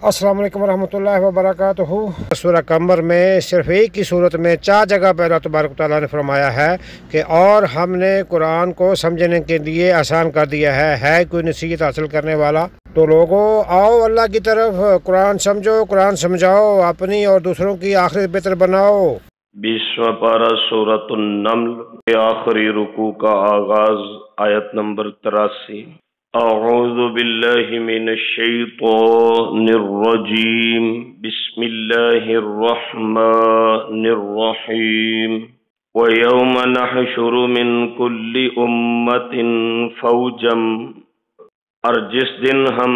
السلام علیکم ورحمۃ اللہ وبرکاتہ۔ سورہ قمر میں صرف ایک ہی صورت میں 4 جگہ پہ اللہ تبارک و تعالیٰ نے فرمایا ہے کہ اور ہم نے قرآن کو سمجھنے کے لیے آسان کر دیا ہے کوئی نصیحت حاصل کرنے والا؟ تو لوگوں آؤ اللہ کی طرف، قرآن سمجھو، قرآن سمجھاؤ، اپنی اور دوسروں کی آخرت بہتر بناؤ۔ 20واں پارہ سورۃ النمل کے آخری رکوع کا آغاز، آیت نمبر 83۔ اعوذ باللہ من الشیطان الرجیم، بسم اللہ الرحمن الرحیم۔ وَيَوْمَ نَحْشُرُ مِنْ كُلِّ أُمَّةٍ فَوْجًا، اور جس دن ہم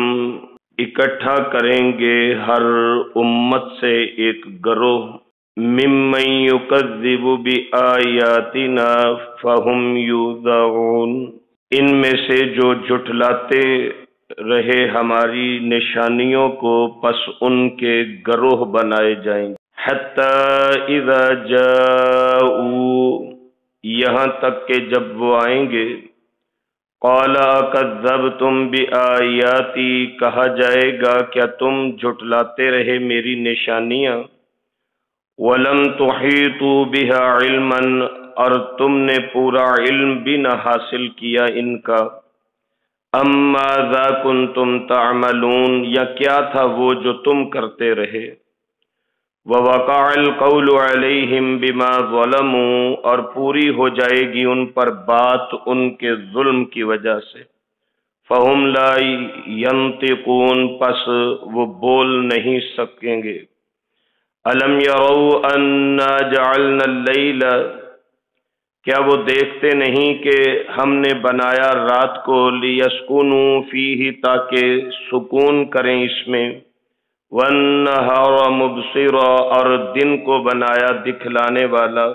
اکٹھا کریں گے ہر امت سے ایک گروہ، ممن یکذب بآیاتنا فہم یوزعون، ان میں سے جو جھٹلاتے رہے ہماری نشانیوں کو، پس ان کے گروہ بنائے جائیں گے۔ حتی اذا جاؤوا، یہاں تک کہ جب وہ آئیں گے، قال اکذبتم بآیاتی، کہا جائے گا کیا تم جھٹلاتے رہے میری نشانیاں، وَلَمْ تُحِيطُوا بِهَا عِلْمًا، اور تم نے پورا علم بھی نہ حاصل کیا ان کا، أَمْ مَاذَا كُنْتُمْ تَعْمَلُونَ، یا کیا تھا وہ جو تم کرتے رہے۔ وَوَقَعَ الْقَوْلُ عَلَيْهِمْ بِمَا ظَلَمُوا، اور پوری ہو جائے گی ان پر بات ان کے ظلم کی وجہ سے، فَهُمْ لَا يَنْطِقُونَ، پس وہ بول نہیں سکیں گے۔ أَلَمْ يَرَوْا أَنَّا جَعَلْنَا اللَّيْلَ، کیا وہ دیکھتے نہیں کہ ہم نے بنایا رات کو، لِيَسْكُنُوا فِيهِ، تاکہ سکون کریں اس میں، وَالنَّهَارَ مُبْصِرًا، اور دن کو بنایا دکھلانے والا،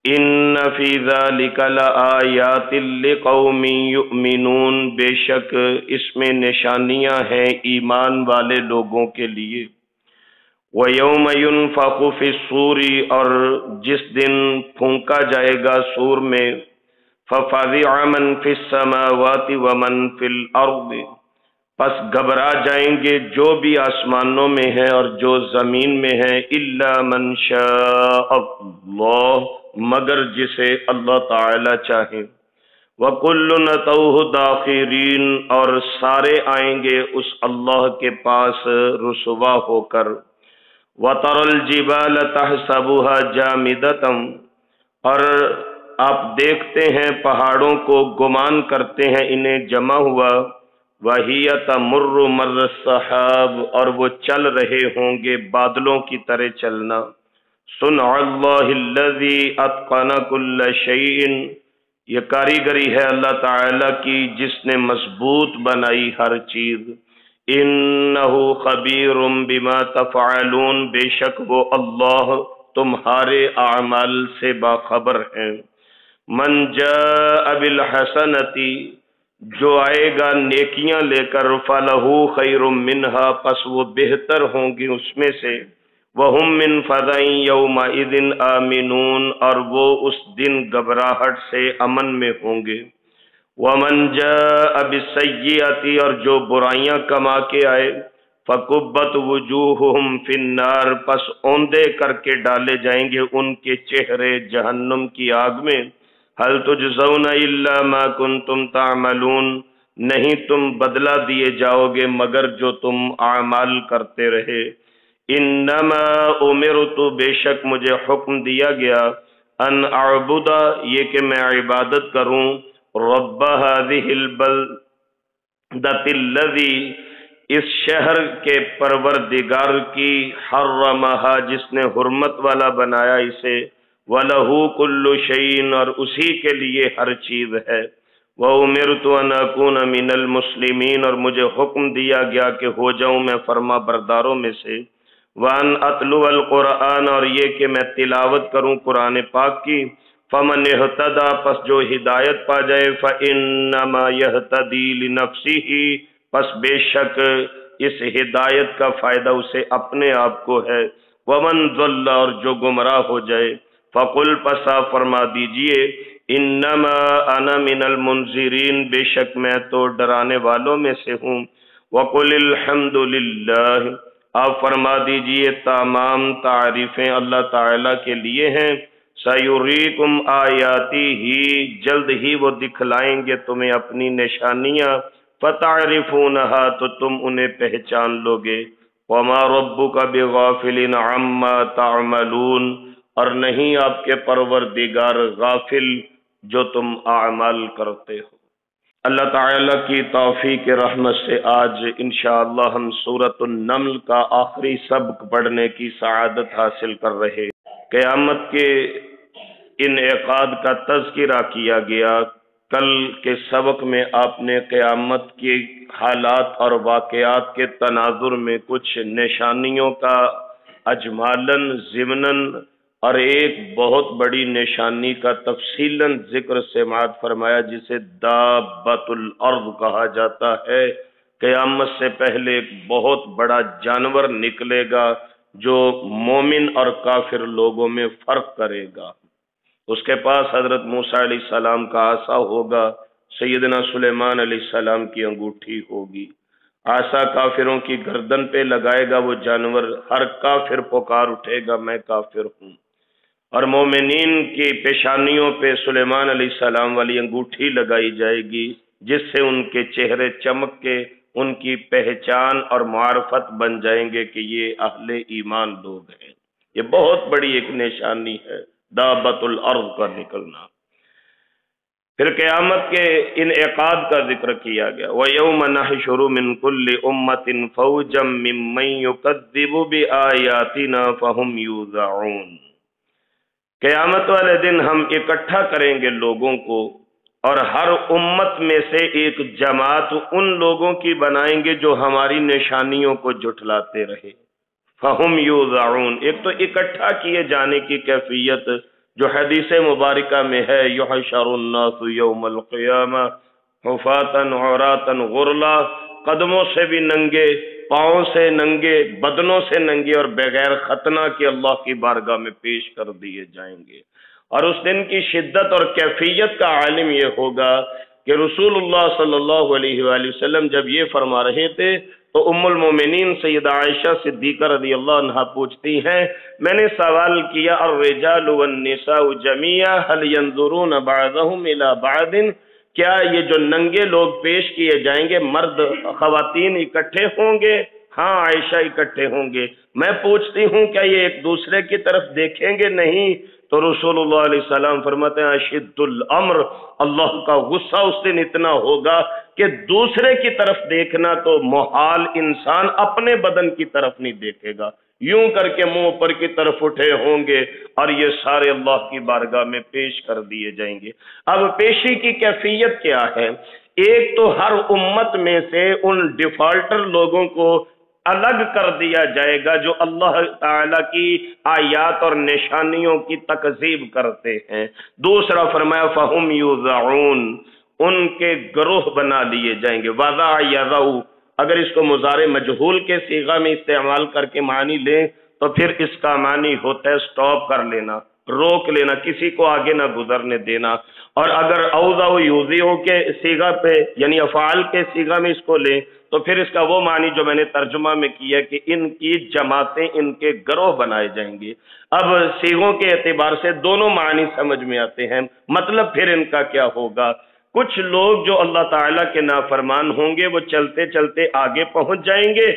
إِنَّ فِي ذَلِكَ لَآيَاتٍ لِقَوْمٍ يُؤْمِنُونَ، بے شک اس میں نشانیاں ہیں ایمان والے لوگوں کے لیے۔ وَيَوْمَ يُنْفَخُ فِي الصُّورِ، اور جس دن پھونکا جائے گا سور میں، فَفَزِعَ مَنْ فِي السَّمَاوَاتِ وَمَنْ فِي الْأَرْضِ، پس گھبرا جائیں گے جو بھی آسمانوں میں ہیں اور جو زمین میں ہیں، إِلَّا مَنْ شَاءَ اللَّهُ، مگر جسے اللہ تعالی چاہے، وَكُلٌّ أَتَوْهُ دَاخِرِينَ، اور سارے آئیں گے اس اللہ کے پاس رسوا ہو کر۔ وَتَرَى الْجِبَالَ تَحْسَبُهَا جَامِدَةً، اور آپ دیکھتے ہیں پہاڑوں کو، گمان کرتے ہیں انہیں جمع ہوا، وَهِيَ تَمُرُّ مَرَّ السَّحَابِ، اور وہ چل رہے ہوں گے بادلوں کی طرح چلنا۔ صُنْعَ اللَّهِ الَّذِي أَتْقَنَ كُلَّ شَيْءٍ، یہ کاریگری ہے اللہ تعالی کی جس نے مضبوط بنائی ہر چیز۔ انہ خبیر بما تفعلون، بے شک وہ اللہ تمہارے اعمال سے باخبر ہیں۔ من جاء بالحسنۃ، جو آئے گا نیکیاں لے کر، فلہ خیر منہا، پس وہ بہتر ہوں گی اس میں سے، وہم من فزع یومئذ آمنون، اور وہ اس دن گھبراہٹ سے امن میں ہوں گے۔ وَمَنْ جَاءَ بِالسَّيِّئَةِ، اور جو برائیاں کما کے آئے، فَكُبَّتْ وُجُوهُهُمْ فِي النَّارِ، پس اوندے کر کے ڈالے جائیں گے ان کے چہرے جہنم کی آگ میں۔ هَلْ تُجْزَوْنَ إِلَّا مَا كُنْتُمْ تَعْمَلُونَ، نہیں تم بدلہ دیے جاؤ گے مگر جو تم اعمال کرتے رہے۔ إِنَّمَا أُمِرْتُ، بے شک مجھے حکم دیا گیا، أَنْ أَعْبُدَ، یہ کہ میں عبادت کروں، رب هذه البلدة الذی، اس شہر کے پروردگار کی، حرمها، جس نے حرمت والا بنایا اسے، وَلَهُ كُلُّ شَيْءٍ، اور اسی کے لیے ہر چیز ہے، وَأُمِرْتُ أَنْ أَكُونَ مِنَ الْمُسْلِمِينَ، اور مجھے حکم دیا گیا کہ ہو جاؤں میں فرما برداروں میں سے، وَأَنْ أَتْلُوَ الْقُرْآنَ، اور یہ کہ میں تلاوت کروں قرآن پاک کی، فمن اہتدی، پس جو ہدایت پا جائے، فإنما یہتدی لنفسہ، پس بے شک اس ہدایت کا فائدہ اسے اپنے آپ کو ہے، ومن ضل، اور جو گمراہ ہو جائے، فقل، پس آپ فرما دیجئے، انما انا من المنذرین، بے شک میں تو ڈرانے والوں میں سے ہوں، وَقُلِ الْحَمْدُ لِلَّهِ، آپ فرما دیجئے تمام تعریفیں اللہ تعالیٰ کے لیے ہیں۔ سَيُرِيكُمْ آيَاتِهِ، جلد ہی وہ دکھلائیں گے تمہیں اپنی نشانیاں، فَتَعْرِفُونَهَا، تو تم انہیں پہچان لوگے۔ وَمَا رَبُّكَ بِغَافِلٍ عَمَّا تَعْمَلُونَ، اور نہیں آپ کے پروردگار غافل جو تم اعمال کرتے ہو۔ اللہ تعالیٰ کی توفیق رحمت سے آج انشاءاللہ ہم سورۃ النمل کا آخری سبق پڑھنے کی سعادت حاصل کر رہے۔ قیامت کے انعقاد کا تذکرہ کیا گیا۔ کل کے سبق میں آپ نے قیامت کے حالات اور واقعات کے تناظر میں کچھ نشانیوں کا اجمالاً ضمناً اور ایک بہت بڑی نشانی کا تفصیلاً ذکر سماعت فرمایا، جسے دابۃ الارض کہا جاتا ہے۔ قیامت سے پہلے ایک بہت بڑا جانور نکلے گا جو مومن اور کافر لوگوں میں فرق کرے گا۔ اس کے پاس حضرت موسیٰ علیہ السلام کا عصا ہوگا، سیدنا سلیمان علیہ السلام کی انگوٹھی ہوگی۔ عصا کافروں کی گردن پہ لگائے گا وہ جانور، ہر کافر پکار اٹھے گا میں کافر ہوں، اور مومنین کی پیشانیوں پہ سلیمان علیہ السلام والی انگوٹھی لگائی جائے گی، جس سے ان کے چہرے چمک کے ان کی پہچان اور معرفت بن جائیں گے کہ یہ اہل ایمان لوگ ہیں۔ یہ بہت بڑی ایک نشانی ہے دابۃ الارض کا نکلنا۔ پھر قیامت کے انعقاد کا ذکر کیا گیا۔ وَيَوْمَ نَحْشُرُ مِنْ كُلِّ أُمَّةٍ فَوْجًا مِّمَّن يُكَذِّبُ بِآيَاتِنَا فَهُمْ يُوزَعُونَ، قیامت والے دن ہم اکٹھا کریں گے لوگوں کو، اور ہر امت میں سے ایک جماعت ان لوگوں کی بنائیں گے جو ہماری نشانیوں کو جھٹلاتے رہے۔ فَهُمْ يُوزَعُونَ، ایک تو اکٹھا کیے جانے کی کیفیت جو حدیث مبارکہ میں ہے، يُحْشَرُ النَّاسُ يَوْمَ الْقِيَامَةِ حُفَاةً عُرَاةً غُرْلًا، قدموں سے بھی ننگے، پاؤں سے ننگے، بدنوں سے ننگے اور بغیر ختنہ کے اللہ کی بارگاہ میں پیش کر دیے جائیں گے۔ اور اس دن کی شدت اور کیفیت کا عالم یہ ہوگا کہ رسول اللہ صلی اللہ علیہ وآلہ وسلم جب یہ فرما رہے تھے تو ام المومنین سیدہ عائشہ صدیقہ رضی اللہ عنہا پوچھتی ہیں، میں نے سوال کیا الرجال والنساء جميعا هل ينظرون بعضهم الى بعض، کیا یہ جو ننگے لوگ پیش کیے جائیں گے مرد خواتین اکٹھے ہوں گے؟ ہاں عائشہ اکٹھے ہوں گے۔ میں پوچھتی ہوں کیا یہ ایک دوسرے کی طرف دیکھیں گے؟ نہیں۔ تو رسول اللہ علیہ السلام فرماتے ہیں اشد الامر، اللہ کا غصہ اس دن اتنا ہوگا کہ دوسرے کی طرف دیکھنا تو محال، انسان اپنے بدن کی طرف نہیں دیکھے گا، یوں کر کے منہ اوپر کی طرف اٹھے ہوں گے اور یہ سارے اللہ کی بارگاہ میں پیش کر دیے جائیں گے۔ اب پیشی کی کیفیت کیا ہے؟ ایک تو ہر امت میں سے ان ڈیفالٹر لوگوں کو الگ کر دیا جائے گا جو اللہ تعالیٰ کی آیات اور نشانیوں کی تکذیب کرتے ہیں۔ دوسرا فرمایا فَهُمْ يُوزَعُونَ، ان کے گروہ بنا لیے جائیں گے۔ وَضَعَ يَضَعُ، اگر اس کو مضارع مجہول کے صیغہ میں استعمال کر کے معنی لیں تو پھر اس کا معنی ہوتا ہے سٹاپ کر لینا، روک لینا، کسی کو آگے نہ گزرنے دینا۔ اور اگر اوضع یوضع کے صیغہ پہ یعنی افعال کے صیغہ میں اس کو لیں تو پھر اس کا وہ معنی جو میں نے ترجمہ میں کیا کہ ان کی جماعتیں، ان کے گروہ بنائے جائیں گے۔ اب صیغوں کے اعتبار سے دونوں معنی سمجھ میں آتے ہیں، مطلب پھر ان کا کیا ہوگا؟ کچھ لوگ جو اللہ تعالیٰ کے نافرمان ہوں گے وہ چلتے چلتے آگے پہنچ جائیں گے،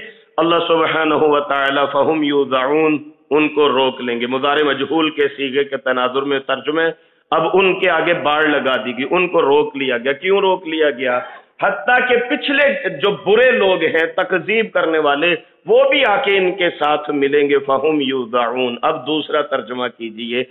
اللہ سبحانہ و تعالیٰ فَهُمْ يُوزَعُونَ ان کو روک لیں گے۔ مضارع مجہول کے صیغے کے تناظر میں ترجمہ، اب ان کے آگے باڑ لگا دی گئی، ان کو روک لیا گیا۔ کیوں روک لیا گیا؟ حتیٰ کہ پچھلے جو برے لوگ ہیں تکذیب کرنے والے وہ بھی آ کے ان کے ساتھ ملیں گے۔ فَهُمْ يُوزَعُونَ، اب دوسرا ترجمہ کیجئے،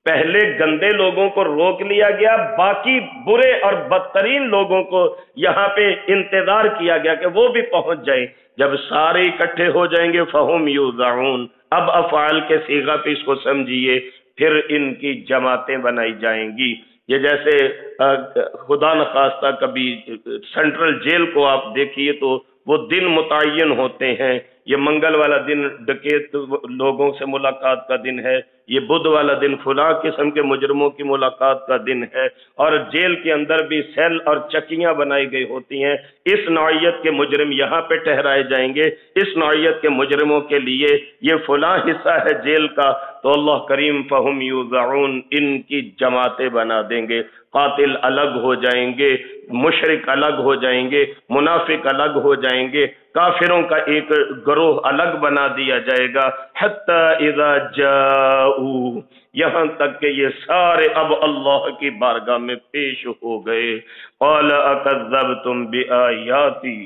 پہلے گندے لوگوں کو روک لیا گیا، باقی برے اور بدترین لوگوں کو یہاں پہ انتظار کیا گیا کہ وہ بھی پہنچ جائیں۔ جب سارے اکٹھے ہو جائیں گے فَهُمْ يُوزَعُونَ، اب افعال کے صیغہ پہ اس کو سمجھیے، پھر ان کی جماعتیں بنائی جائیں گی۔ یہ جیسے خدا نخواستہ کبھی سینٹرل جیل کو آپ دیکھیے تو وہ دن متعین ہوتے ہیں یہ منگل والا دن ڈکیت لوگوں سے ملاقات کا دن ہے، یہ بدھ والا دن فلاں قسم کے مجرموں کی ملاقات کا دن ہے، اور جیل کے اندر بھی سیل اور چکیاں بنائی گئی ہوتی ہیں، اس نوعیت کے مجرم یہاں پہ ٹھہرائے جائیں گے، اس نوعیت کے مجرموں کے لیے یہ فلاں حصہ ہے جیل کا، تو اللہ کریم فہم یوزعون، ان کی جماعتیں بنا دیں گے، قاتل الگ ہو جائیں گے، مشرک الگ ہو جائیں گے، منافق الگ ہو جائیں گے، کافروں کا ایک گروہ الگ بنا دیا جائے گا، حتی اذا جاؤ، یہاں تک کہ یہ سارے اب اللہ کی بارگاہ میں پیش ہو گئے، قال اکذبتم بآیاتی،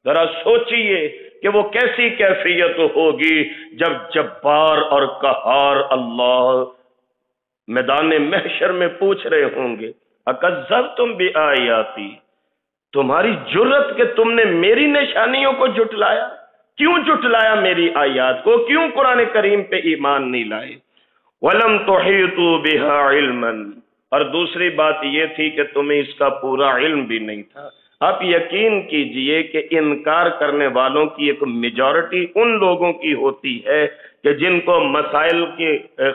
ذرا سوچئے کہ وہ کیسی کیفیت ہوگی جب جبار اور قہار اللہ میدان محشر میں پوچھ رہے ہوں گے، اکذبتم بآیاتی، تمہاری جرت کہ تم نے میری نشانیوں کو جھٹلایا، کیوں جھٹلایا میری آیات کو، کیوں قرآن کریم پہ ایمان نہیں لائے، وَلَمْ تُحِيطُوا بِهَا عِلْمًا، اور دوسری بات یہ تھی کہ تمہیں اس کا پورا علم بھی نہیں تھا۔ آپ یقین کیجئے کہ انکار کرنے والوں کی ایک میجورٹی ان لوگوں کی ہوتی ہے کہ جن کو مسائل کی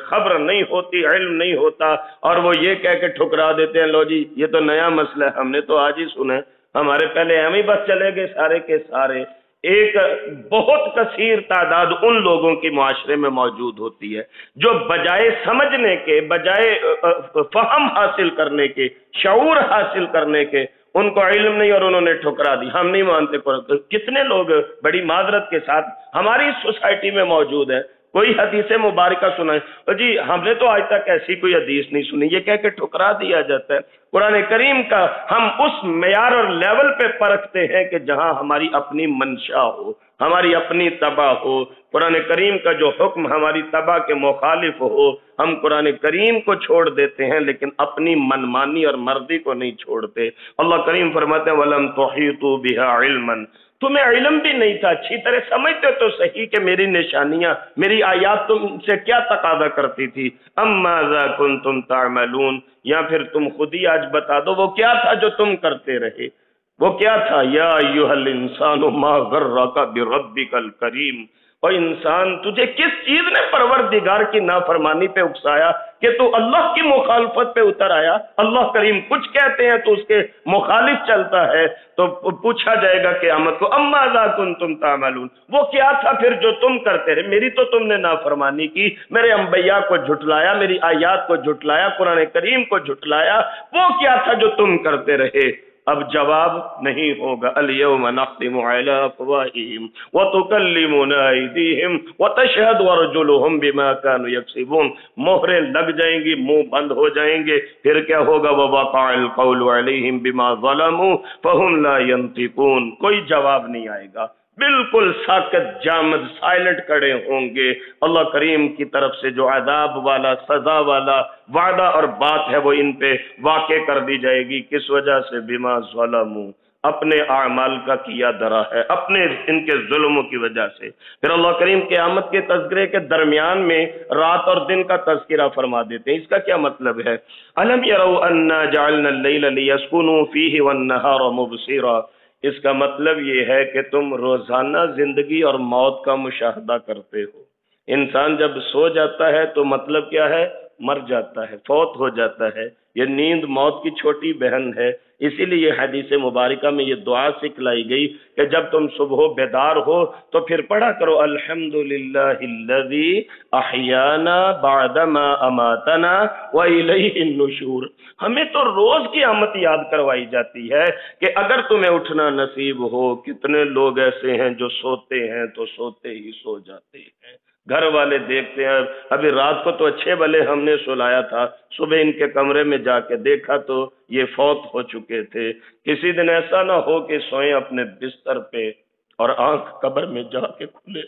خبر نہیں ہوتی، علم نہیں ہوتا، اور وہ یہ کہہ کے ٹھکرا دیتے ہیں، لو جی یہ تو نیا مسئلہ ہے، ہم نے تو آج ہی سنا ہے، ہمارے پہلے ہم ہی بس چلے گئے سارے کے سارے۔ ایک بہت کثیر تعداد ان لوگوں کی معاشرے میں موجود ہوتی ہے جو بجائے سمجھنے کے، بجائے فہم حاصل کرنے کے، شعور حاصل کرنے کے، ان کو علم نہیں اور انہوں نے ٹھکرا دی، ہم نہیں مانتے۔ کتنے لوگ بڑی معذرت کے ساتھ ہماری سوسائٹی میں موجود ہیں، کوئی حدیث مبارکہ سنائے، جی ہم نے تو آج تک ایسی کوئی حدیث نہیں سنی، یہ کہہ کے ٹھکرا دیا جاتا ہے۔ قرآن کریم کا ہم اس معیار اور لیول پہ پرکھتے ہیں کہ جہاں ہماری اپنی منشا ہو، ہماری اپنی تباہ ہو، قرآن کریم کا جو حکم ہماری تباہ کے مخالف ہو، ہم قرآن کریم کو چھوڑ دیتے ہیں لیکن اپنی منمانی اور مرضی کو نہیں چھوڑتے۔ اللہ کریم فرماتے ہیں وَلَمْ تُحِيطُوا بِهَا عِلْمًا، تمہیں علم بھی نہیں تھا، اچھی طرح سمجھتے تو صحیح کہ میری نشانیاں، میری آیات تم سے کیا تقاضا کرتی تھی، ماذا کنتم تعملون، یا پھر تم خود ہی آج بتا دو وہ کیا تھا جو تم کرتے رہے، وہ کیا تھا، یا ایھا الانسان ما غرک بربک الکریم، اور انسان تجھے کس چیز نے پروردگار کی نافرمانی پہ اکسایا کہ تو اللہ کی مخالفت پہ اتر آیا۔ اللہ کریم کچھ کہتے ہیں تو اس کے مخالف چلتا ہے، تو پوچھا جائے گا قیامت کو ماذا کنتم تعملون، وہ کیا تھا پھر جو تم کرتے رہے، میری تو تم نے نافرمانی کی، میرے انبیاء کو جھٹلایا، میری آیات کو جھٹلایا، قرآن کریم کو جھٹلایا، وہ کیا تھا جو تم کرتے رہے۔ اب جواب نہیں ہوگا، الیوم نختم علی افواہہم وتکلمنا ایدیہم وتشہد ارجلہم بما کانوا یکسبون، مہریں لگ جائیں گی، منہ بند ہو جائیں گے، پھر کیا ہوگا، ووقع القول علیہم بما ظلموا فہم لا ینطقون، کوئی جواب نہیں آئے گا، بالکل ساکت جامد سائلنٹ کھڑے ہوں گے۔ اللہ کریم کی طرف سے جو عذاب والا، سزا والا وعدہ اور بات ہے وہ ان پہ واقع کر دی جائے گی، کس وجہ سے، بما ظلموا، اپنے اعمال کا کیا درا ہے، اپنے ان کے ظلموں کی وجہ سے۔ پھر اللہ کریم قیامت کے تذکرے کے درمیان میں رات اور دن کا تذکرہ فرما دیتے ہیں۔ اس کا کیا مطلب ہے، الم یروا انا جعلنا اللیل لیسکنوا فیہ والنہار مبصرا، اس کا مطلب یہ ہے کہ تم روزانہ زندگی اور موت کا مشاہدہ کرتے ہو۔ انسان جب سو جاتا ہے تو مطلب کیا ہے، مر جاتا ہے، فوت ہو جاتا ہے، یہ نیند موت کی چھوٹی بہن ہے۔ اسی لیے حدیث مبارکہ میں یہ دعا سکھلائی گئی کہ جب تم صبح بیدار ہو تو پھر پڑھا کرو الحمدللہ الذی احیانا بعدما اماتنا والیہ النشور۔ ہمیں تو روز کی قیامت یاد کروائی جاتی ہے کہ اگر تمہیں اٹھنا نصیب ہو، کتنے لوگ ایسے ہیں جو سوتے ہیں تو سوتے ہی سو جاتے ہیں، گھر والے دیکھتے ہیں ابھی رات کو تو اچھے بھلے ہم نے سلایا تھا، صبح ان کے کمرے میں جا کے دیکھا تو یہ فوت ہو چکے تھے۔ کسی دن ایسا نہ ہو کہ سوئیں اپنے بستر پہ اور آنکھ قبر میں جا کے کھلے،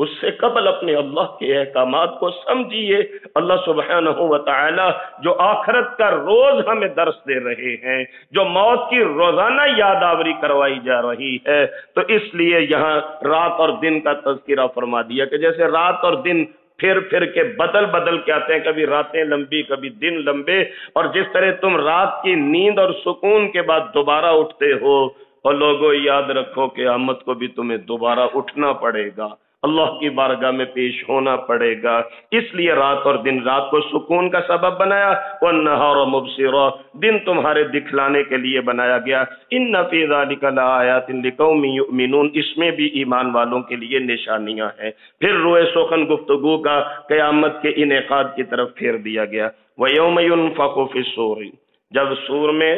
اس سے قبل اپنے اللہ کے احکامات کو سمجھیے۔ اللہ سبحانہ و تعالی جو آخرت کا روز ہمیں درس دے رہے ہیں، جو موت کی روزانہ یاد آوری کروائی جا رہی ہے، تو اس لیے یہاں رات اور دن کا تذکرہ فرما دیا کہ جیسے رات اور دن پھر کے بدل کے آتے ہیں، کبھی راتیں لمبی کبھی دن لمبے، اور جس طرح تم رات کی نیند اور سکون کے بعد دوبارہ اٹھتے ہو، اور لوگوں یاد رکھو کہ قیامت کو بھی تمہیں دوبارہ اٹھنا پڑے گا۔ اللہ کی بارگاہ میں پیش ہونا پڑے گا. اس لیے رات اور دن، رات کو سکون کا سبب بنایا، والنہار مبصرا، دن تمہارے دکھلانے کے لیے بنایا گیا. ان فی ذلک لآیات لقوم یؤمنون، اس میں بھی ایمان والوں کے لیے نشانیاں ہیں. پھر روئے سخن گفتگو کا قیامت کے انعقاد کی طرف پھیر دیا گیا. وَيَوْمَ يُنفَخُ فِي الصُّورِ، جب سور میں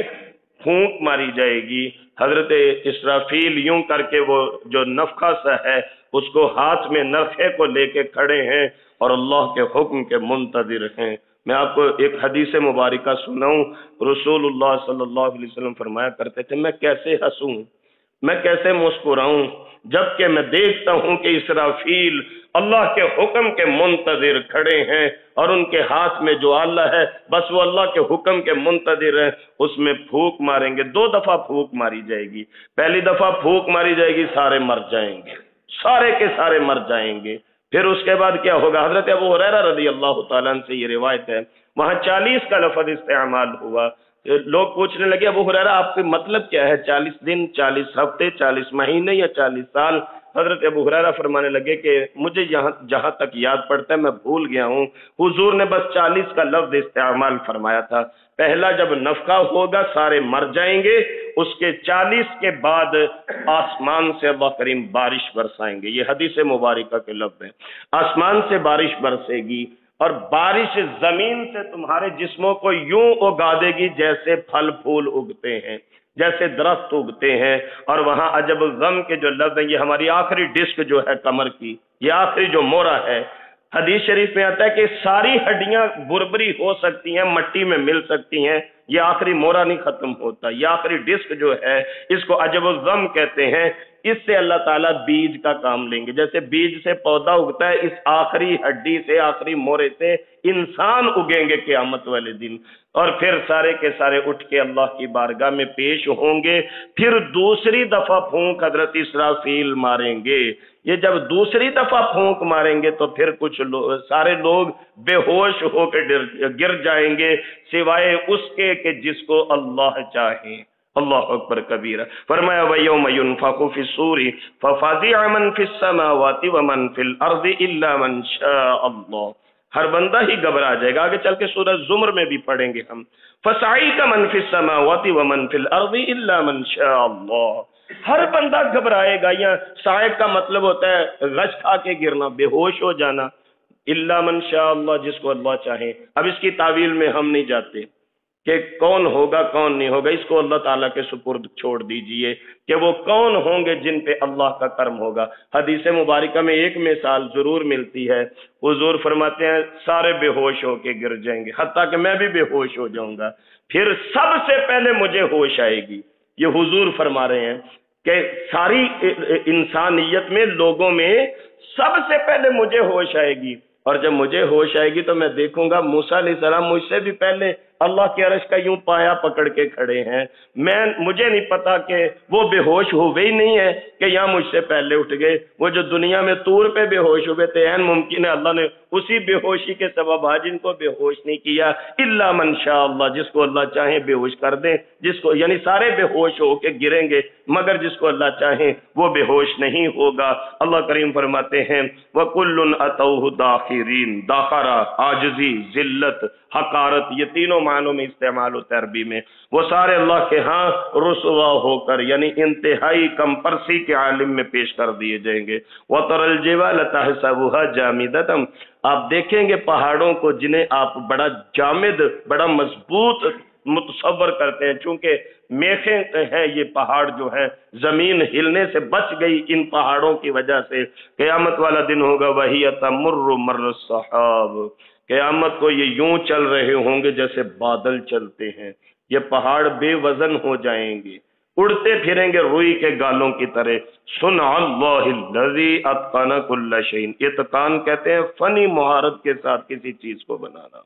پھونک ماری جائے گی، حضرت اسرافیل یوں کر کے وہ جو نفخہ سا ہے اس کو ہاتھ میں نفخے کو لے کے کھڑے ہیں اور اللہ کے حکم کے منتظر ہیں. میں آپ کو ایک حدیث مبارکہ سناؤں. رسول اللہ صلی اللہ علیہ وسلم فرمایا کرتے تھے، میں کیسے ہنسوں، میں کیسے مسکراؤں، جبکہ میں دیکھتا ہوں کہ اسرافیل اللہ کے حکم کے منتظر کھڑے ہیں اور ان کے ہاتھ میں جو آلہ ہے بس وہ اللہ کے حکم کے منتظر ہیں. اس میں پھونک ماریں گے. 2 دفعہ پھونک ماری جائے گی. پہلی دفعہ پھونک ماری جائے گی، سارے مر جائیں گے، سارے کے سارے مر جائیں گے. پھر اس کے بعد کیا ہوگا؟ حضرت ابو ہریرہ رضی اللہ تعالیٰ عنہ سے یہ روایت ہے، وہاں 40 کا لفظ استعمال ہوا. لوگ پوچھنے لگے ابو ہریرہ آپ کے مطلب کیا ہے؟ 40 دن، 40 ہفتے، 40 مہینے یا 40 سال؟ حضرت ابو ہریرہ فرمانے لگے کہ مجھے جہاں تک یاد پڑتا ہے میں بھول گیا ہوں، حضور نے بس 40 کا لفظ استعمال فرمایا تھا. پہلا جب نفخہ ہوگا سارے مر جائیں گے، اس کے 40 کے بعد آسمان سے اللہ کریم بارش برسائیں گے. یہ حدیث مبارکہ کے لفظ ہیں. آسمان سے بارش برسے گی اور بارش زمین سے تمہارے جسموں کو یوں اگا دے گی جیسے پھل پھول اگتے ہیں، جیسے درخت اگتے ہیں. اور وہاں عجب غم کے جو لفظ ہیں، یہ ہماری آخری ڈسک جو ہے کمر کی، یہ آخری جو مورا ہے، حدیث شریف میں آتا ہے کہ ساری ہڈیاں بربری ہو سکتی ہیں، مٹی میں مل سکتی ہیں، یہ آخری مورا نہیں ختم ہوتا. یہ آخری ڈسک جو ہے اس کو عجب الغم کہتے ہیں. اس سے اللہ تعالیٰ بیج کا کام لیں گے. جیسے بیج سے پودا اگتا ہے، اس آخری ہڈی سے، آخری مورے سے انسان اگیں گے قیامت والے دن. اور پھر سارے کے سارے اٹھ کے اللہ کی بارگاہ میں پیش ہوں گے. پھر دوسری دفعہ پھونک حضرت اسرافیل ماریں گے. یہ جب دوسری دفعہ پھونک ماریں گے تو پھر کچھ سارے لوگ بے ہوش ہو کے گر جائیں گے، سوائے اس کے کہ جس کو اللہ چاہے. اللہ اکبر کبیرہ. فرمایا وَيَوْمَ يُنفَخُ فِي الصُّورِ فَفَزِعَ مَن فِي السَّمَاوَاتِ وَمَن فِي الْأَرْضِ إِلَّا مَن شَاءَ اللَّهُ. ہر بندہ ہی گھبرا جائے گا. آگے چل کے سورہ زمر میں بھی پڑھیں گے ہم. فَصَعِقَ مَن فِي السَّمَاوَاتِ وَمَن فِي الْأَرْضِ إِلَّا مَن شَاءَ اللَّهُ. ہر بندہ گھبرائے گا. یا صاعق کا مطلب ہوتا ہے غش کھا کے گرنا، بے ہوش ہو جانا. الا من شاء اللہ، جس کو اللہ چاہے. اب اس کی تعویل میں ہم نہیں جاتے کہ کون ہوگا کون نہیں ہوگا، اس کو اللہ تعالیٰ کے سپرد چھوڑ دیجئے کہ وہ کون ہوں گے جن پہ اللہ کا کرم ہوگا. حدیث مبارکہ میں ایک مثال ضرور ملتی ہے. حضور فرماتے ہیں سارے بے ہوش ہو کے گر جائیں گے، حتیٰ کہ میں بھی بے ہوش ہو جاؤں گا. پھر سب سے پہلے مجھے ہوش آئے گی. یہ حضور فرما رہے ہیں کہ ساری انسانیت میں، لوگوں میں سب سے پہلے مجھے ہوش آئے گی. اور جب مجھے ہوش آئے گی تو میں دیکھوں گا موسیٰ علیہ السلام مجھ سے بھی پہلے اللہ کے عرش کا یوں پایا پکڑ کے کھڑے ہیں. مجھے نہیں پتا کہ وہ بے ہوش ہوئے ہی نہیں ہے کہ یہاں مجھ سے پہلے اٹھ گئے. وہ جو دنیا میں طور پہ بے ہوش ہوئے تھے، عین ممکن ہے اللہ نے اسی بے ہوشی کے سبب آج ان کو بے ہوش نہیں کیا. الا من شاء اللہ، جس کو اللہ چاہے بے ہوش کر دیں. جس کو یعنی سارے بے ہوش ہو کے گریں گے، مگر جس کو اللہ چاہے وہ بے ہوش نہیں ہوگا. اللہ کریم فرماتے ہیں وَكُلٌّ أَتَوْهُ دَاخِرِينَ. داخرہ، عاجزی، ذلت، حقارت، یہ تینوں معنوں میں استعمال ہوتا ہے عربی میں. وہ سارے اللہ کے ہاں رسوا ہو کر، یعنی انتہائی کم پرسی کے عالم میں پیش کر دیے جائیں گے. وَتَرَى الْجِبَالَ تَحْسَبُهَا جَامِدَةً. آپ دیکھیں گے پہاڑوں کو جنہیں آپ بڑا جامد، بڑا مضبوط متصور کرتے ہیں، چونکہ میخیں ہیں یہ پہاڑ جو ہے، زمین ہلنے سے بچ گئی ان پہاڑوں کی وجہ سے. قیامت والا دن ہوگا وَهِيَ تَمُرُّ مَرَّ السَّحَابِ. قیامت کو یہ یوں چل رہے ہوں گے جیسے بادل چلتے ہیں. یہ پہاڑ بے وزن ہو جائیں گے، اڑتے پھریں گے روئی کے گالوں کی طرح. صنع اللہ الذی اتقن کل شیء. اتقان کہتے ہیں فنی مہارت کے ساتھ کسی چیز کو بنانا.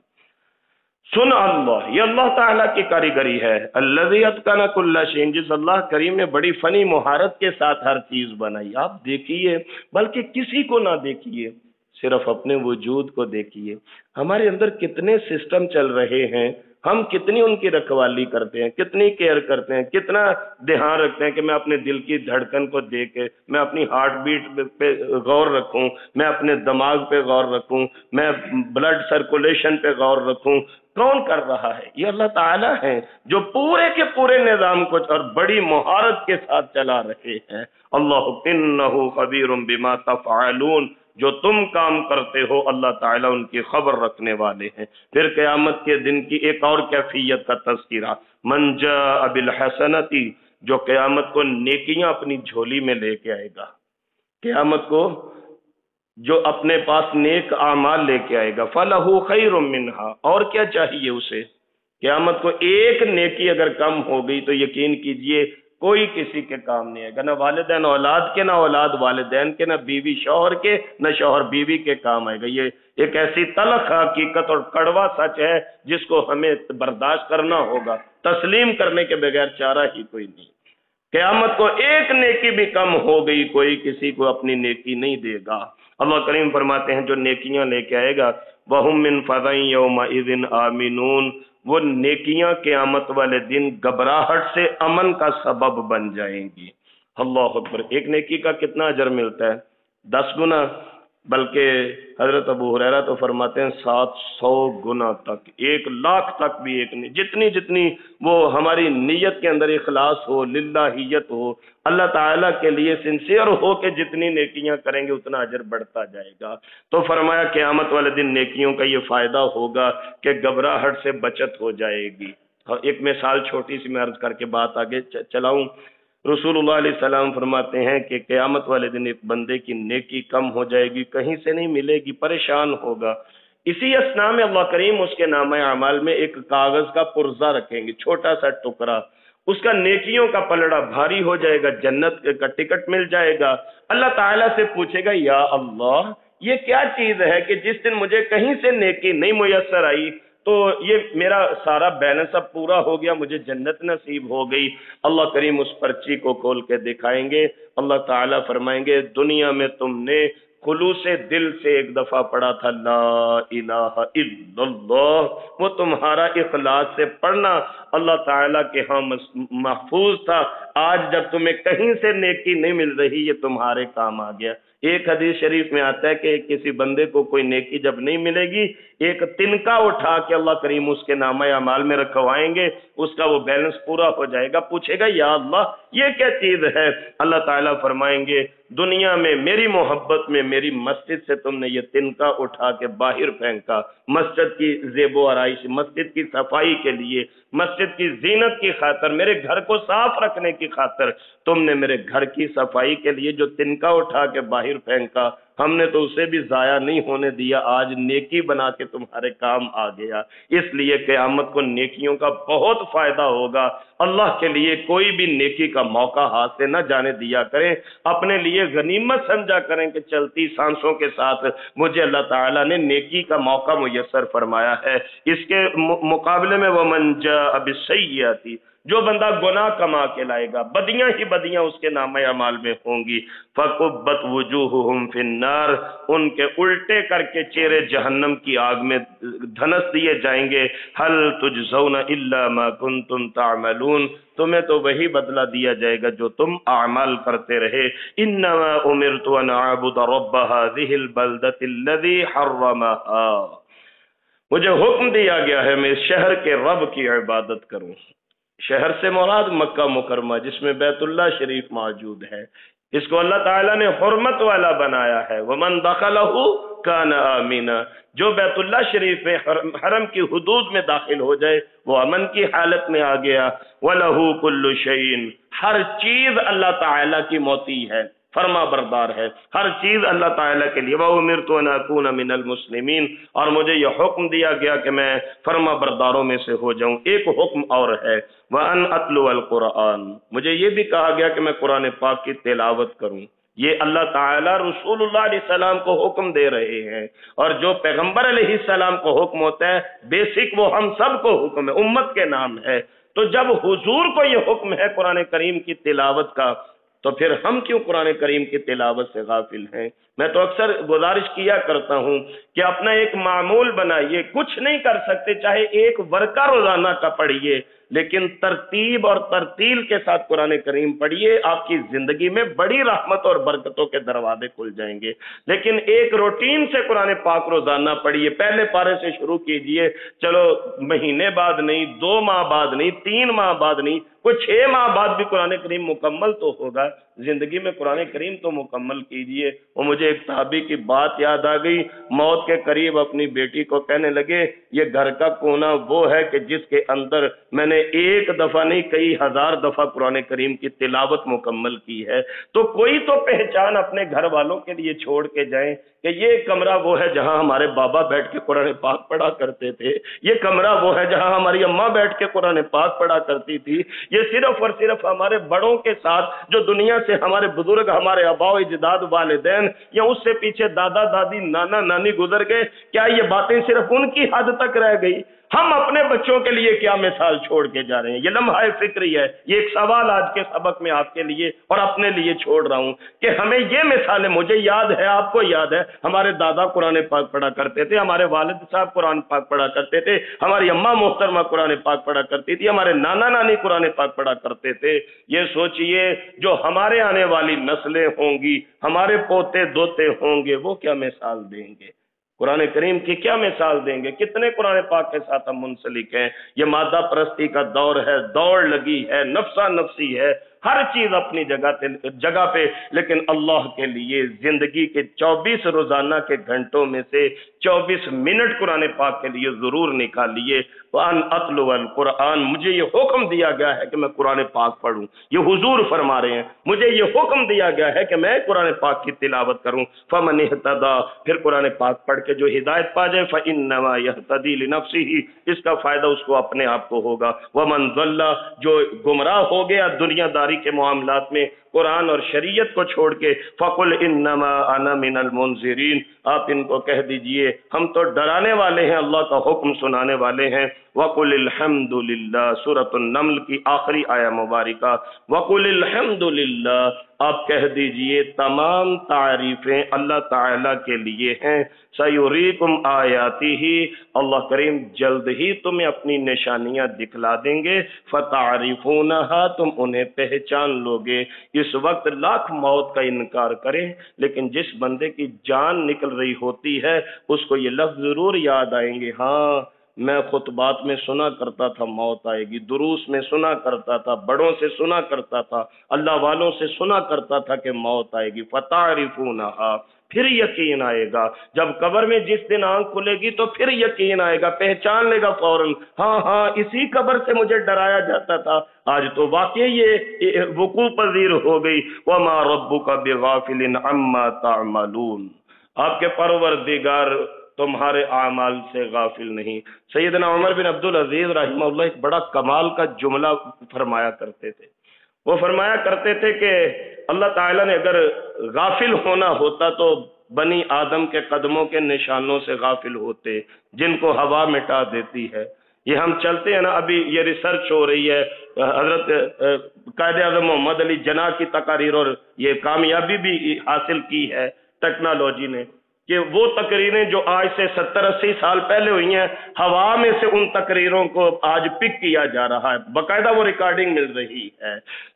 صنع اللہ، یہ اللہ تعالیٰ کی کاریگری ہے. الذی اتقن کل شیء، جس اللہ کریم نے بڑی فنی مہارت کے ساتھ ہر چیز بنائی. آپ دیکھیے، بلکہ کسی کو نہ دیکھیے، صرف اپنے وجود کو دیکھیے. ہمارے اندر کتنے سسٹم چل رہے ہیں ہم کتنی ان کی رکھوالی کرتے ہیں، کتنی کیئر کرتے ہیں، کتنا دھیان رکھتے ہیں کہ میں اپنے دل کی دھڑکن کو دیکھ کے میں اپنی ہارٹ بیٹ پہ غور رکھوں، میں اپنے دماغ پہ غور رکھوں، میں بلڈ سرکولیشن پہ غور رکھوں۔ کون کر رہا ہے؟ یہ اللہ تعالیٰ ہے جو پورے کے پورے نظام کو اور بڑی مہارت کے ساتھ چلا رہے ہیں۔ اللہ انہ خبیر بما تفعلون، جو تم کام کرتے ہو اللہ تعالیٰ ان کی خبر رکھنے والے ہیں۔ پھر قیامت کے دن کی ایک اور کیفیت کا تذکرہ، من جاء بالحسنۃ، جو قیامت کو نیکیاں اپنی جھولی میں لے کے آئے گا، قیامت کو جو اپنے پاس نیک اعمال لے کے آئے گا، فَلَهُ خَيْرٌ مِّنْهَا، اور کیا چاہیے اسے؟ قیامت کو ایک نیکی اگر کم ہو گئی تو یقین کیجئے کوئی کسی کے کام نہیں آئے گا، نہ والدین اولاد کے، نہ اولاد والدین کے، نہ بیوی شوہر کے، نہ شوہر بیوی کے کام آئے گا۔ یہ ایک ایسی تلخ حقیقت اور کڑوا سچ ہے جس کو ہمیں برداشت کرنا ہوگا، تسلیم کرنے کے بغیر چارہ ہی کوئی نہیں۔ قیامت کو ایک نیکی بھی کم ہو گئی، کوئی کسی کو اپنی نیکی نہیں دے گا۔ اللہ کریم فرماتے ہیں جو نیکیاں لے کے آئے گا، وَهُم مِّن فَزَعٍ يَوْمَئِذٍ آمِنُونَ، وہ نیکیاں قیامت والے دن گھبراہٹ سے امن کا سبب بن جائیں گی۔ اللہ اکبر! ایک نیکی کا کتنا اجر ملتا ہے؟ 10 گنا، بلکہ حضرت ابو ہریرہ تو فرماتے ہیں 700 گنا تک، 1,00,000 تک بھی ایک نہیں، جتنی وہ ہماری نیت کے اندر اخلاص ہو، للہیت ہو، اللہ تعالیٰ کے لیے سنسیئر ہو کہ جتنی نیکیاں کریں گے اتنا اجر بڑھتا جائے گا۔ تو فرمایا قیامت والے دن نیکیوں کا یہ فائدہ ہوگا کہ گھبراہٹ سے بچت ہو جائے گی۔ ایک مثال چھوٹی سی میں عرض کر کے بات آگے چلاؤں۔ رسول اللہ علیہ السلام فرماتے ہیں کہ قیامت والے دن ایک بندے کی نیکی کم ہو جائے گی، کہیں سے نہیں ملے گی، پریشان ہوگا۔ اسی اسنا میں اللہ کریم اس کے نامہ اعمال میں ایک کاغذ کا پرزہ رکھیں گے، چھوٹا سا ٹکڑا، اس کا نیکیوں کا پلڑا بھاری ہو جائے گا، جنت کا ٹکٹ مل جائے گا۔ اللہ تعالیٰ سے پوچھے گا یا اللہ یہ کیا چیز ہے کہ جس دن مجھے کہیں سے نیکی نہیں میسر آئی تو یہ میرا سارا بیلنس اب پورا ہو گیا، مجھے جنت نصیب ہو گئی۔ اللہ کریم اس پرچی کو کھول کے دکھائیں گے، اللہ تعالیٰ فرمائیں گے دنیا میں تم نے خلوص دل سے ایک دفعہ پڑھا تھا لا الہ الا اللہ، وہ تمہارا اخلاص سے پڑھنا اللہ تعالیٰ کے ہاں محفوظ تھا، آج جب تمہیں کہیں سے نیکی نہیں مل رہی یہ تمہارے کام آ گیا۔ ایک حدیث شریف میں آتا ہے کہ کسی بندے کو کوئی نیکی جب نہیں ملے گی، ایک تنکا اٹھا کے اللہ کریم اس کے نامہ اعمال میں رکھوائیں گے، اس کا وہ بیلنس پورا ہو جائے گا۔ پوچھے گا یا اللہ یہ کیا چیز ہے؟ اللہ تعالیٰ فرمائیں گے دنیا میں میری محبت میں میری مسجد سے تم نے یہ تنکا اٹھا کے باہر پھینکا، مسجد کی زیب و آرائش، مسجد کی صفائی کے لیے، مسجد کی زینت کی خاطر، میرے گھر کو صاف رکھنے کی خاطر تم نے میرے گھر کی صفائی کے لیے جو تنکا اٹھا کے باہر پھینکا، ہم نے تو اسے بھی ضائع نہیں ہونے دیا، آج نیکی بنا کے تمہارے کام آ گیا۔ اس لیے قیامت کو نیکیوں کا بہت فائدہ ہوگا۔ اللہ کے لیے کوئی بھی نیکی کا موقع ہاتھ سے نہ جانے دیا کریں، اپنے لیے غنیمت سمجھا کریں کہ چلتی سانسوں کے ساتھ مجھے اللہ تعالیٰ نے نیکی کا موقع میسر فرمایا ہے۔ اس کے مقابلے میں وَمَنْ جَاءَ بِالسَّيِّئَةِ، جو بندہ گناہ کما کے لائے گا، بدیاں ہی بدیاں اس کے نامہ اعمال میں ہوں گی، فَكُبَّتْ وُجُوهُهُمْ فِي النَّارِ، ان کے الٹے کر کے چہرے جہنم کی آگ میں دھنس دیے جائیں گے۔ هَلْ تُجْزَوْنَ إِلَّا مَا كُنْتُمْ تَعْمَلُونَ، تمہیں تو وہی بدلہ دیا جائے گا جو تم اعمال کرتے رہے۔ إِنَّمَا أُمِرْتُ أَنْ أَعْبُدَ رَبَّ هَذِهِ الْبَلْدَةِ الَّذِي حَرَّمَهَا، مجھے حکم دیا گیا ہے میں اس شہر کے رب کی عبادت کروں۔ شہر سے مراد مکہ مکرمہ جس میں بیت اللہ شریف موجود ہے، اس کو اللہ تعالیٰ نے حرمت والا بنایا ہے۔ وَمَن دَخَلَهُ كَانَ آمِنًا، جو بیت اللہ شریف میں حرم کی حدود میں داخل ہو جائے وہ امن کی حالت میں آ گیا۔ وَلَهُ كُلُّ شَيْءٍ، ہر چیز اللہ تعالیٰ کی موتی ہے، فرما بردار ہے، ہر چیز اللہ تعالیٰ کے لیے۔ وَأُمِرْتُ أَنْ أَكُونَ مِنَ الْمُسْلِمِينَ، اور مجھے یہ حکم دیا گیا کہ میں فرما برداروں میں سے ہو جاؤں۔ ایک حکم اور ہے، وَأَنْ أَتْلُوَ الْقُرْآنَ، مجھے یہ بھی کہا گیا کہ میں قرآن پاک کی تلاوت کروں۔ یہ اللہ تعالیٰ رسول اللہ علیہ السلام کو حکم دے رہے ہیں، اور جو پیغمبر علیہ السلام کو حکم ہوتا ہے بیسک وہ ہم سب کو حکم ہے، امت کے نام ہے۔ تو جب حضور کو یہ حکم ہے قرآن کریم کی تلاوت کا، تو پھر ہم کیوں قرآن کریم کی تلاوت سے غافل ہیں؟ میں تو اکثر گزارش کیا کرتا ہوں کہ اپنا ایک معمول بنائیے، کچھ نہیں کر سکتے چاہے ایک ورقہ روزانہ کا پڑھیے، لیکن ترتیب اور ترتیل کے ساتھ قرآن کریم پڑھیے، آپ کی زندگی میں بڑی رحمت اور برکتوں کے دروازے کھل جائیں گے۔ لیکن ایک روٹین سے قرآن پاک روزانہ پڑھیے، پہلے پارے سے شروع کیجئے، چلو مہینے بعد نہیں، 2 ماہ بعد نہیں، 3 ماہ بعد نہیں، کوئی 6 ماہ بعد بھی قرآن کریم مکمل تو ہوگا۔ زندگی میں قرآن کریم تو مکمل کیجئے۔ وہ مجھے ایک صحابی کی بات یاد آ گئی، موت کے قریب اپنی بیٹی کو کہنے لگے یہ گھر کا کونا وہ ہے کہ جس کے اندر میں نے ایک دفعہ نہیں کئی ہزار دفعہ قرآن کریم کی تلاوت مکمل کی ہے۔ تو کوئی تو پہچان اپنے گھر والوں کے لیے چھوڑ کے جائیں کہ یہ کمرہ وہ ہے جہاں ہمارے بابا بیٹھ کے قرآن پاک پڑھا کرتے تھے، یہ کمرہ وہ ہے جہاں ہماری اماں بیٹھ کے قرآن پاک پڑھا کرتی تھی، یہ صرف اور صرف ہمارے بڑوں کے ساتھ جو دنیا سے ہمارے بزرگ، ہمارے آباء و اجداد، والدین یا اس سے پیچھے دادا دادی نانا نانی گزر گئے، کیا یہ باتیں صرف ان کی حد تک رہ گئی؟ ہم اپنے بچوں کے لیے کیا مثال چھوڑ کے جا رہے ہیں؟ یہ لمحہ فکری ہے، یہ ایک سوال آج کے سبق میں آپ کے لیے اور اپنے لیے چھوڑ رہا ہوں کہ ہمیں یہ مثالیں، مجھے یاد ہے، آپ کو یاد ہے، ہمارے دادا قرآن پاک پڑھا کرتے تھے، ہمارے والد صاحب قرآن پاک پڑھا کرتے تھے، ہماری اماں محترمہ قرآن پاک پڑھا کرتی تھی، ہمارے نانا نانی قرآن پاک پڑھا کرتے تھے۔ یہ سوچئے جو ہمارے آنے والی نسلیں ہوں گی، ہمارے پوتے دوتے ہوں گے، وہ کیا مثال دیں گے؟ قرآن کریم کی کیا مثال دیں گے؟ کتنے قرآن پاک کے ساتھ ہم منسلک ہیں؟ یہ مادہ پرستی کا دور ہے، دوڑ لگی ہے، نفسا نفسی ہے، ہر چیز اپنی جگہ پہ، لیکن اللہ کے لیے زندگی کے 24 روزانہ کے گھنٹوں میں سے 24 منٹ قرآن پاک کے لیے ضرور نکالیے۔ وَأَنْ أَتْلُوَ الْقُرْآنَ، مجھے یہ حکم دیا گیا ہے کہ میں قرآن پاک پڑھوں، یہ حضور فرما رہے ہیں، مجھے یہ حکم دیا گیا ہے کہ میں قرآن پاک کی تلاوت کروں۔ فَمَنِ اهْتَدَىٰ، پھر قرآن پاک پڑھ کے جو ہدایت پا جائے، فَإِنَّمَا يَهْتَدِي لِنَفْسِهِ، اس کا فائدہ اس کو اپنے آپ کو ہوگا۔ وَمَنْ ضَلَّ، جو گمراہ ہو گیا دنیا داری کے معاملات میں قرآن اور شریعت کو چھوڑ کے، فَقُلْ إِنَّمَا أَنَا مِنَ الْمُنذِرِينَ، آپ ان کو کہہ دیجئے ہم تو ڈرانے والے ہیں، اللہ کا حکم سنانے والے ہیں۔ وَقُلِ الْحَمْدُ لِلَّهِ، سورۃ النمل کی آخری آیہ مبارکہ، وَقُلِ الْحَمْدُ لِلَّهِ، آپ کہہ دیجئے تمام تعریفیں اللہ تعالیٰ کے لیے ہیں۔ سَيُرِيكُمْ آيَاتِهِ، اللہ کریم جلد ہی تمہیں اپنی نشانیاں دکھلا دیں گے، فَتَعْرِفُونَهَا، تم انہیں پہچان لوگے۔ اس وقت لاکھ موت کا انکار کریں، لیکن جس بندے کی جان نکل رہی ہوتی ہے اس کو یہ لفظ ضرور یاد آئیں گے، ہاں میں خطبات میں سنا کرتا تھا موت آئے گی، دروس میں سنا کرتا تھا، بڑوں سے سنا کرتا تھا، اللہ والوں سے سنا کرتا تھا کہ موت آئے گی۔ فَتَعْرِفُونَهَا، پھر یقین آئے گا، جب قبر میں جس دن آنکھ کھلے گی تو پھر یقین آئے گا، پہچان لے گا فوراً، ہاں ہاں اسی قبر سے مجھے ڈرایا جاتا تھا، آج تو واقعی یہ وقوع پذیر ہو گئی۔ وَمَا رَبُّكَ بِغَافِلٍ عَمَّا تَعْمَلُونَ، آپ کے پروردگار تمہارے اعمال سے غافل نہیں۔ سیدنا عمر بن عبدالعزیز رحمہ اللہ ایک بڑا کمال کا جملہ فرمایا کرتے تھے، وہ فرمایا کرتے تھے کہ اللہ تعالیٰ نے اگر غافل ہونا ہوتا تو بنی آدم کے قدموں کے نشانوں سے غافل ہوتے، جن کو ہوا مٹا دیتی ہے۔ یہ ہم چلتے ہیں نا، ابھی یہ ریسرچ ہو رہی ہے، حضرت قائد اعظم محمد علی جناح کی تقاریر، اور یہ کامیابی بھی حاصل کی ہے ٹیکنالوجی نے، کہ وہ تقریریں جو آج سے 70-80 سال پہلے ہوئی ہیں، ہوا میں سے ان تقریروں کو آج پک کیا جا رہا ہے، باقاعدہ وہ ریکارڈنگ مل رہی ہے۔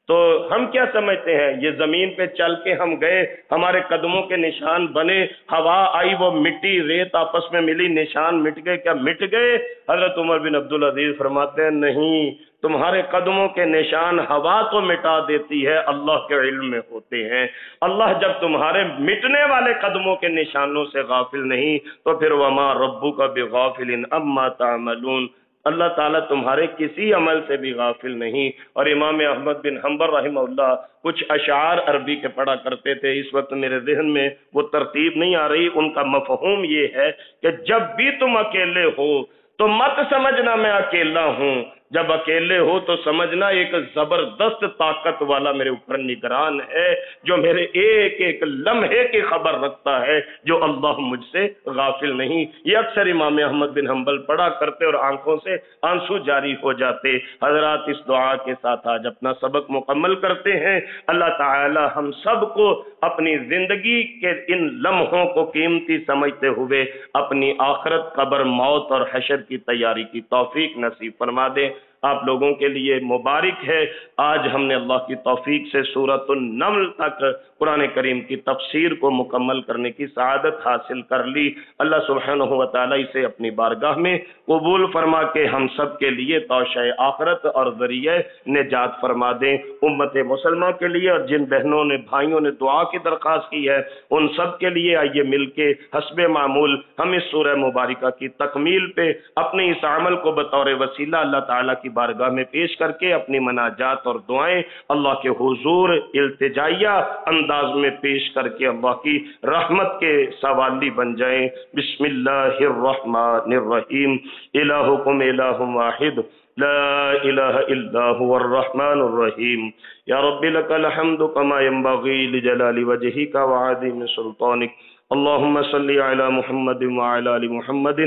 تو ہم کیا سمجھتے ہیں، یہ زمین پہ چل کے ہم گئے، ہمارے قدموں کے نشان بنے، ہوا آئی، وہ مٹی ریت آپس میں ملی، نشان مٹ گئے، کیا مٹ گئے؟ حضرت عمر بن عبدالعزیز فرماتے ہیں نہیں، تمہارے قدموں کے نشان ہوا تو مٹا دیتی ہے، اللہ کے علم میں ہوتے ہیں۔ اللہ جب تمہارے مٹنے والے قدموں کے نشانوں سے غافل نہیں تو پھر وما ربک بغافل عما تعملون، اللہ تعالیٰ تمہارے کسی عمل سے بھی غافل نہیں۔ اور امام احمد بن حنبل رحمہ اللہ کچھ اشعار عربی کے پڑھا کرتے تھے، اس وقت میرے ذہن میں وہ ترتیب نہیں آ رہی، ان کا مفہوم یہ ہے کہ جب بھی تم اکیلے ہو تو مت سمجھنا میں اکیلا ہوں، جب اکیلے ہو تو سمجھنا ایک زبردست طاقت والا میرے اوپر نگران ہے جو میرے ایک ایک لمحے کی خبر رکھتا ہے، جو اللہ مجھ سے غافل نہیں۔ یہ اکثر امام احمد بن حنبل پڑھا کرتے اور آنکھوں سے آنسو جاری ہو جاتے۔ حضرات اس دعا کے ساتھ آج اپنا سبق مکمل کرتے ہیں۔ اللہ تعالی ہم سب کو اپنی زندگی کے ان لمحوں کو قیمتی سمجھتے ہوئے اپنی آخرت، قبر، موت اور حشر کی تیاری کی توفیق نصیب فرما دے۔ آپ لوگوں کے لیے مبارک ہے، آج ہم نے اللہ کی توفیق سے سورۃ النمل تک قرآن کریم کی تفسیر کو مکمل کرنے کی سعادت حاصل کر لی۔ اللہ سبحانہ و تعالی اسے اپنی بارگاہ میں قبول فرما کے ہم سب کے لیے توشہ آخرت اور ذریعہ نجات فرما دیں۔ امت مسلمہ کے لیے اور جن بہنوں نے بھائیوں نے دعا کی درخواست کی ہے ان سب کے لیے آئیے مل کے حسب معمول ہم اس سورہ مبارکہ کی تکمیل پہ اپنے اس عمل کو بطور وسیلہ اللہ تعالیٰ کی بارگاہ میں پیش کر کے اپنی مناجات اور دعائیں اللہ کے حضور التجائیہ انداز میں پیش کر کے اللہ کی رحمت کے سوالی بن جائیں۔ بسم اللہ الرحمن الرحیم۔ الہکم الہ واحد لا الہ الا هو الرحمن الرحیم۔ یا رب لک الحمد کما ينبغی لجلال وجہک وعظیم سلطانک۔ اللهم صل على محمد وعلى آل محمد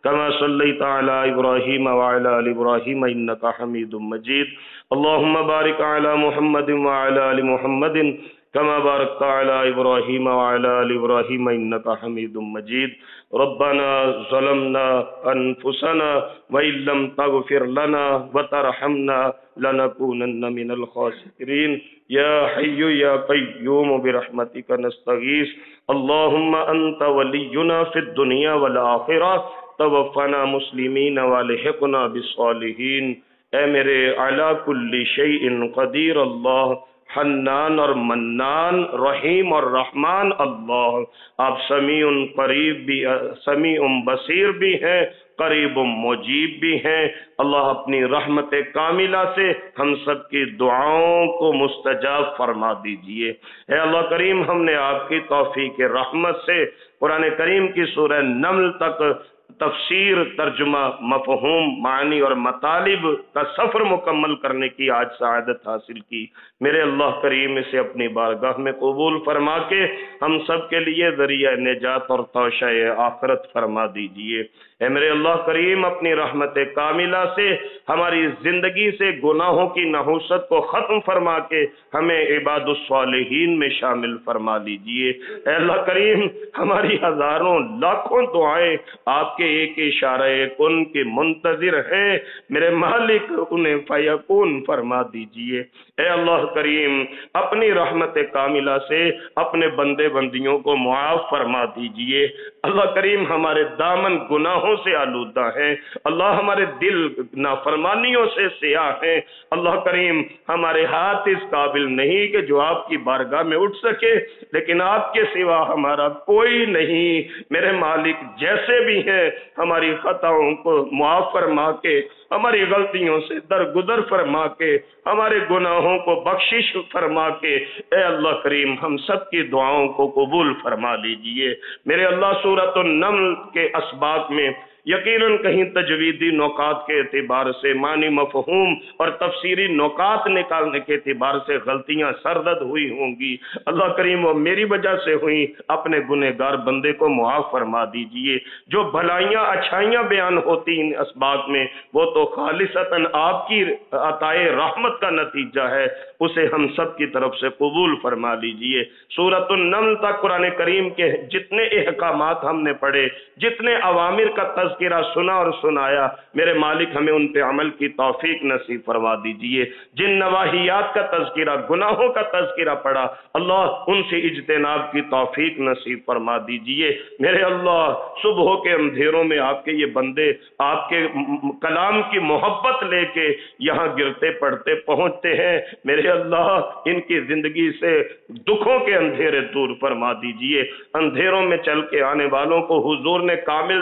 كما صليت على إبراهيم وعلى آل إبراهيم إنك حميد مجيد۔ اللهم بارك على محمد وعلى آل محمد كما باركت على إبراهيم وعلى آل إبراهيم إنك حميد مجيد۔ ربنا ظلمنا أنفسنا وإن لم تغفر لنا وترحمنا لنكونن من الخاسرين۔ یا حی یا قیوم برحمتک نستغیث۔ اللهم انت ولینا فی الدنیا والآخرہ توفنا مسلمین والحقنا بالصالحین۔ اے میرے علی کل شیء قدیر اللہ، حنان اور منان، رحیم اور رحمان اللہ، آپ سمیع قریب بھی، سمیع بصیر بھی ہیں، قریب مجیب بھی ہیں۔ اللہ اپنی رحمت کاملہ سے ہم سب کی دعاؤں کو مستجاب فرما دیجئے۔ اے اللہ کریم، ہم نے آپ کی توفیق رحمت سے قرآن کریم کی سورہ نمل تک تفسیر، ترجمہ، مفہوم، معنی اور مطالب کا سفر مکمل کرنے کی آج سعادت حاصل کی۔ میرے اللہ کریم اسے اپنی بارگاہ میں قبول فرما کے ہم سب کے لیے ذریعہ نجات اور توشہ آخرت فرما دیجئے۔ اے میرے اللہ کریم، اپنی رحمت کاملہ سے ہماری زندگی سے گناہوں کی نحوست کو ختم فرما کے ہمیں عباد الصالحین میں شامل فرما لیجئے۔ اے اللہ کریم، ہماری ہزاروں لاکھوں دعائیں آپ کے ایک اشارہ کن کے منتظر ہیں، میرے مالک انہیں فیکون فرما دیجئے۔ اے اللہ کریم، اپنی رحمت کاملہ سے اپنے بندے بندیوں کو معاف فرما دیجئے۔ اللہ کریم، ہمارے دامن گناہوں سے آلودہ ہیں، اللہ ہمارے دل نافرمانیوں سے سیاہ ہیں۔ اللہ کریم، ہمارے ہاتھ اس قابل نہیں کہ جو آپ کی بارگاہ میں اٹھ سکے، لیکن آپ کے سوا ہمارا کوئی نہیں۔ میرے مالک جیسے بھی ہیں، ہماری خطاؤں کو معاف فرما کے، ہماری غلطیوں سے درگزر فرما کے، ہمارے گناہوں کو بخشش فرما کے، اے اللہ کریم ہم سب کی دعاؤں کو قبول فرما لیجئے۔ میرے اللہ، سورۃ النمل کے اسباق میں یقیناً کہیں تجویدی نکات کے اعتبار سے، معنی مفہوم اور تفسیری نکات نکالنے کے اعتبار سے غلطیاں سرزد ہوئی ہوں گی۔ اللہ کریم، وہ میری وجہ سے ہوئی، اپنے گنہگار بندے کو معاف فرما دیجئے۔ جو بھلائیاں اچھائیاں بیان ہوتی ان اسباق میں، وہ تو خالصتاً آپ کی عطائے رحمت کا نتیجہ ہے، اسے ہم سب کی طرف سے قبول فرما لیجئے۔ سورۃ النمل تک قرآن کریم کے جتنے احکامات ہم نے پڑھے، جتنے اوامر کا تذکرہ سنا اور سنایا، میرے مالک ہمیں ان پہ عمل کی توفیق نصیب فرما دیجئے۔ جن نواحیات کا تذکرہ، گناہوں کا تذکرہ پڑھا، اللہ ان سے اجتناب کی توفیق نصیب فرما دیجئے۔ میرے اللہ، صبح کے اندھیروں میں آپ کے یہ بندے آپ کے کلام کی محبت لے کے یہاں گرتے پڑتے پہنچتے ہیں، میرے اللہ ان کی زندگی سے دکھوں کے اندھیرے دور فرما دیجئے۔ اندھیروں میں چل کے آنے والوں کو حضور نے کامل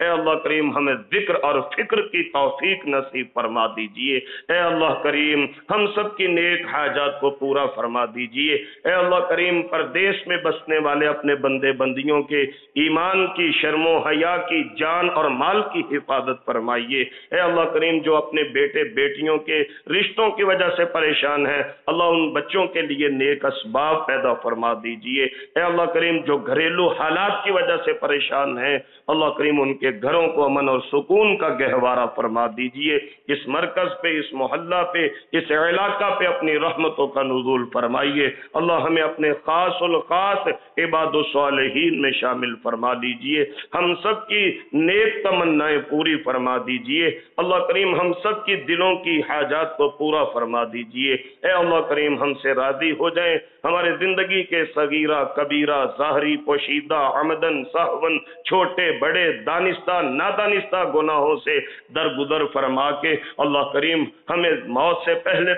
اے اللہ کریم ہمیں ذکر اور فکر کی توفیق نصیب فرما دیجئے۔ اے اللہ کریم ہم سب کی نیک حاجات کو پورا فرما دیجئے۔ اے اللہ کریم پردیس میں بسنے والے اپنے بندے بندیوں کے ایمان کی، شرم و حیا کی، جان اور مال کی حفاظت فرمائیے۔ اے اللہ کریم جو اپنے بیٹے بیٹیوں کے رشتوں کی وجہ سے پریشان ہیں، اللہ ان بچوں کے لیے نیک اسباب پیدا فرما دیجئے۔ اے اللہ کریم جو گھریلو حالات کی وجہ سے پریشان ہیں، اللہ کریم ان کے گھروں کو امن اور سکون کا گہوارہ فرما دیجئے۔ اس مرکز پہ، اس محلہ پہ، اس علاقہ پہ اپنی رحمتوں کا نزول فرمائیے۔ اللہ ہمیں اپنے خاص الخاص عباد الصالحین میں شامل فرما دیجئے۔ ہم سب کی نیک تمنائیں پوری فرما دیجئے۔ اللہ کریم ہم سب کی دلوں کی حاجات کو پورا فرما دیجئے۔ اے اللہ کریم ہم سے راضی ہو جائیں، ہمارے زندگی کے صغیرہ کبیرہ ظاہری پوشیدہ عمدن سہون چھوٹے بڑے دانستہ نادانستہ گناہوں سے درگزر فرما کے اللہ کریم ہمیں موت سے پہلے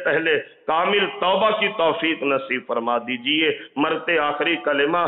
کامل توبہ کی توفیق نصیب فرما دیجئے۔ مرتے آخری کلمہ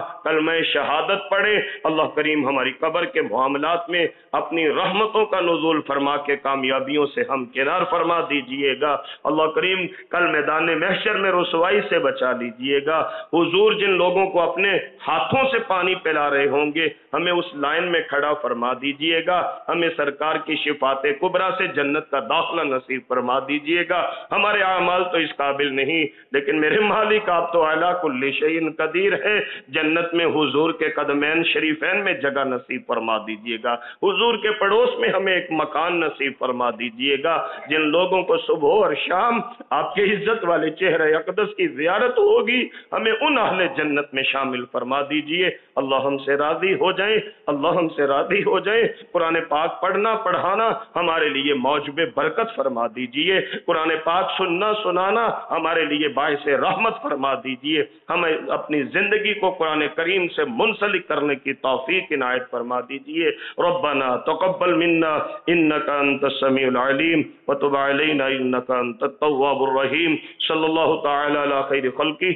شہادت پڑھے، اللہ کریم ہماری قبر کے معاملات میں اپنی رحمتوں کا نزول فرما کے کامیابیوں سے ہم کنار فرما دیجئے گا۔ اللہ کریم کل میدان محشر میں رسوائی سے بچا لیجئے گا۔ حضور جن لوگوں کو اپنے ہاتھوں سے پانی پلا رہے ہوں گے ہمیں اس لائن میں کھڑا فرما دیجئے گا۔ ہمیں سرکار کی شفاعت کبریٰ سے جنت کا داخلہ نصیب فرما دیجئے گا۔ ہمارے اعمال تو اس قابل نہیں، لیکن میرے مالک آپ تو اعلیٰ کل شیء قدیر ہے۔ جنت میں حضور کے قدمین شریفین میں جگہ نصیب فرما دیجئے گا۔ حضور کے پڑوس میں ہمیں ایک مکان نصیب فرما دیجئے گا۔ جن لوگوں کو صبح اور شام آپ کے عزت والے چہرہ اقدس کی زیارت ہوگی ہمیں ان اہل جنت میں شامل فرما دیجئے۔ اللہ ہم سے راضی ہو جائیں، اللہ ہم سے راضی ہو جائیں۔ قرآن پاک پڑھنا پڑھانا ہمارے لیے موجب برکت فرما دیجئے۔ قرآن پاک سننا سنانا ہمارے لیے باعث رحمت فرما دیجئے۔ ہمیں اپنی زندگی کو قرآن کریم سے منسلک کرنے کی توفیق عنایت فرما دیجئے۔ ربنا تقبل منا انک انت السمیع العلیم وتب علینا انک انت التواب الرحیم۔ صلی اللہ تعالی علی خیر خلقہ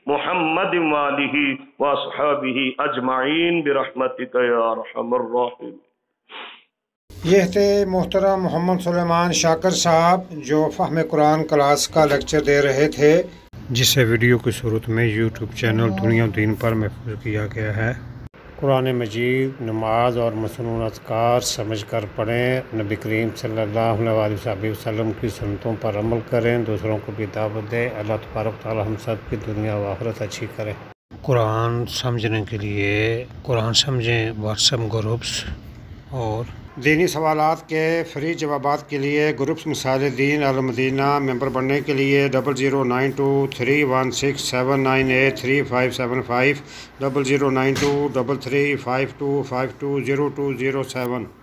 محمد وآلہ واصحابہ اجمعین برحمتک یا ارحم الراحمین۔ یہ تھے محترم محمد سلیمان شاکر صاحب جو فہم قرآن کلاس کا لیکچر دے رہے تھے، جسے ویڈیو کی صورت میں یوٹیوب چینل دنیا دین پر محفوظ کیا گیا ہے۔ قرآن مجید نماز اور مسنون اذکار سمجھ کر پڑھیں، نبی کریم صلی اللہ علیہ وسلم کی سنتوں پر عمل کریں، دوسروں کو بھی دعوت دیں۔ اللہ تبارک تعالی ہم سب کی دنیا و آخرت اچھی کرے۔ قرآن سمجھنے کے لیے قرآن سمجھیں واٹس ایپ گروپس اور دینی سوالات کے فری جوابات کے لیے گروپس مثال دین المدینہ ممبر بننے کے لیے 00923167983575 00923352520207